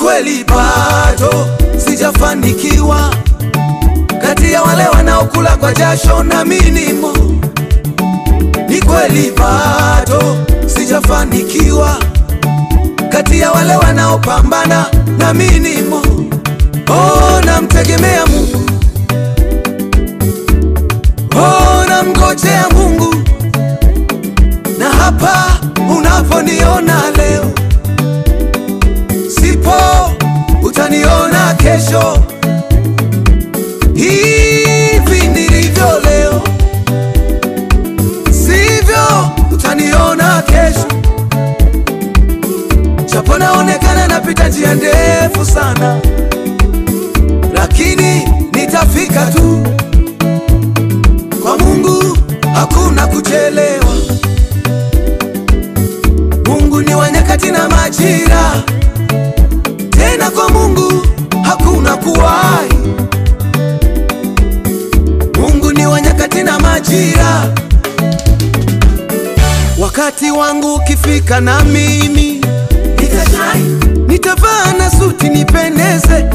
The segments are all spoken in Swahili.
kweli bado sijafanikiwa, kati ya wale wanaokula kwa jasho na minimo. Ni kweli bado sijafanikiwa, kati ya wale wanaopambana na minimo. Oh, namtegemea Mungu, oh, namngojea Mungu. Na hapa unaponiona leo, sipo utaniona kesho. Hivi nilivyo leo, sivyo utaniona kesho. Japo naonekana napita njia ndefu sana, lakini nitafika tu. Kwa Mungu hakuna kuchelewa. Mungu ni wa nyakati na majira, tena kwa Mungu hakuna kuwahi. Mungu ni wa nyakati na majira. Wakati wangu ukifika na mimi nitavaa na suti nipendeze.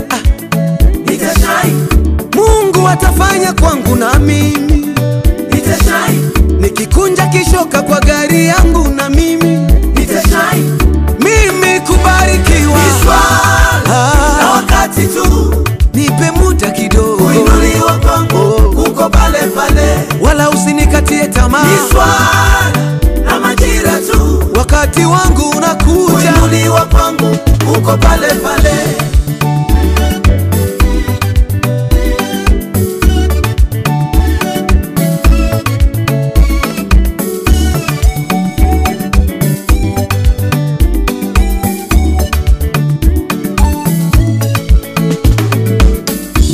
Mungu atafanya kwangu na mimi nikikunja kishoka kwa gari yangu na mimi kubarikiwa. Na wakati tu, nipe muda kidogo, kuinuliwa kwangu uko pale pale, wala usinikatie tamaa. ni swala na majira tu, Wakati wangu unakuja, kuinuliwa kwangu uko pale pale.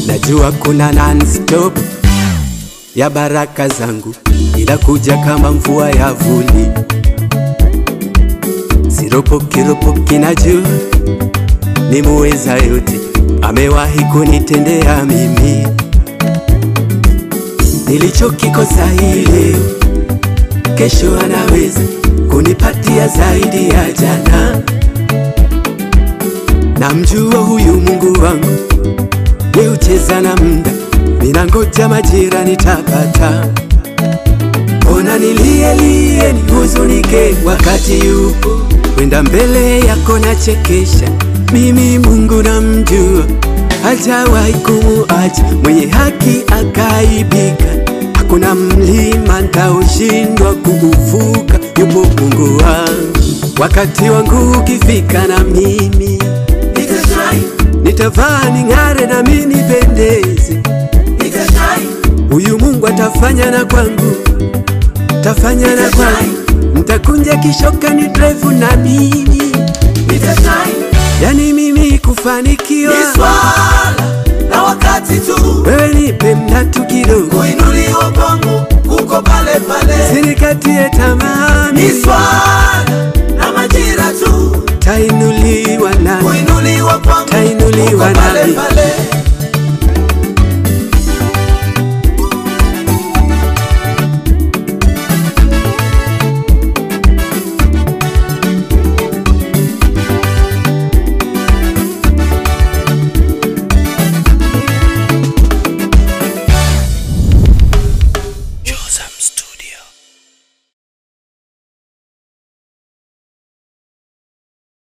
Najua kuna non-stop ya baraka zangu, inakuja kama mvua ya vuli. Siropoki najua ni muweza yote, amewahi kunitendea mimi. Nilichokikosa hii leo, kesho anaweza kunipatia zaidi ya jana. Namjua huyu Mungu wangu, ye ucheza na muda, ninangoja majira nitapata. Ona nilie nihuzunike wakati yupo, wenda mbele yako nachekesha. Mimi Mungu namjua, hajawahi kumuacha mwenye haki akaibika. Hakuna mlima nitaushindwa kuuvuka, yupo Mungu wangu. Wakati wangu ukifika na mimi nitavaa ning'are na mimi nipendeze. Huyu Mungu atafanya na kwangu, tafanya na kwangu. Nitakunja kishoka ni drive na mimi, yani mimi kufanikiwa. Ni swala na wakati tu, wewe nipe muda tu kidogo, kuinuliwa kwangu uko pale pale, sinikatie tamaa. ni swala